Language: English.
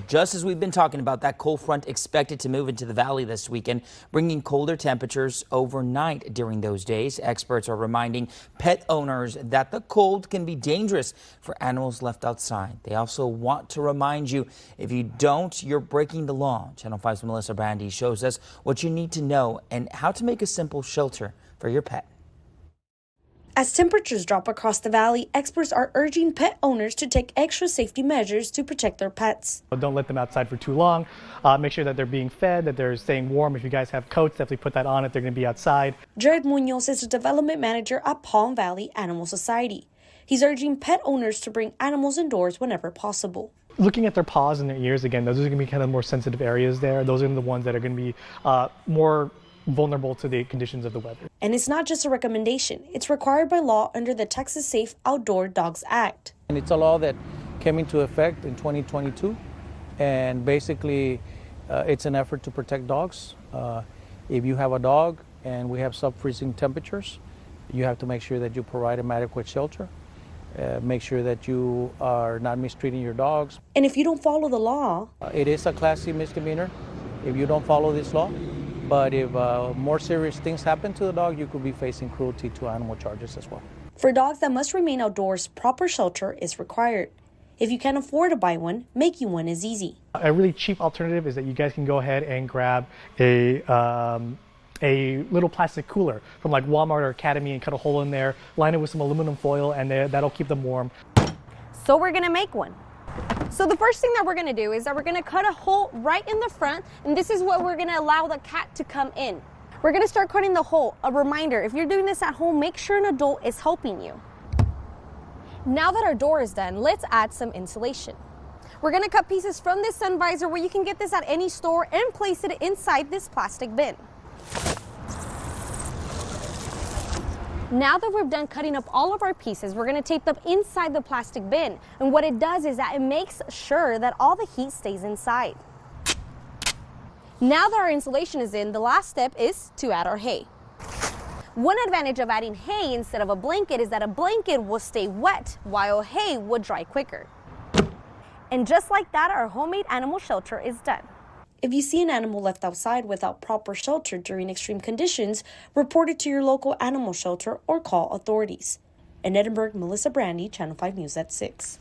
Just as we've been talking about, that cold front expected to move into the valley this weekend, bringing colder temperatures overnight during those days. Experts are reminding pet owners that the cold can be dangerous for animals left outside. They also want to remind you, if you don't, you're breaking the law. Channel 5's Melissa Brandy shows us what you need to know and how to make a simple shelter for your pet. As temperatures drop across the valley, experts are urging pet owners to take extra safety measures to protect their pets. Don't let them outside for too long. Make sure that they're being fed, that they're staying warm. If you guys have coats, definitely put that on if they're going to be outside. Jared Munoz is a development manager at Palm Valley Animal Society. He's urging pet owners to bring animals indoors whenever possible. Looking at their paws and their ears, again, those are going to be kind of more sensitive areas there. Those are the ones that are going to be more vulnerable to the conditions of the weather. And it's not just a recommendation. It's required by law under the Texas Safe Outdoor Dogs Act. And it's a law that came into effect in 2022. And basically, it's an effort to protect dogs. If you have a dog and we have sub-freezing temperatures, you have to make sure that you provide them adequate shelter. Make sure that you are not mistreating your dogs. And if you don't follow the law, it is a Class C misdemeanor if you don't follow this law. But if more serious things happen to the dog, you could be facing cruelty to animal charges as well. For dogs that must remain outdoors, proper shelter is required. If you can't afford to buy one, making one is easy. A really cheap alternative is that you guys can go ahead and grab a little plastic cooler from like Walmart or Academy and cut a hole in there, line it with some aluminum foil, and that'll keep them warm. So we're gonna make one. So the first thing that we're gonna do is that we're gonna cut a hole right in the front, and this is what we're gonna allow the cat to come in. We're gonna start cutting the hole. A reminder, if you're doing this at home, make sure an adult is helping you. Now that our door is done, let's add some insulation. We're gonna cut pieces from this sun visor, where you can get this at any store, and place it inside this plastic bin. Now that we've done cutting up all of our pieces, we're gonna tape them inside the plastic bin. And what it does is that it makes sure that all the heat stays inside. Now that our insulation is in, the last step is to add our hay. One advantage of adding hay instead of a blanket is that a blanket will stay wet while hay would dry quicker. And just like that, our homemade animal shelter is done. If you see an animal left outside without proper shelter during extreme conditions, report it to your local animal shelter or call authorities. In Edinburgh, Melissa Brandy, Channel 5 News at 6.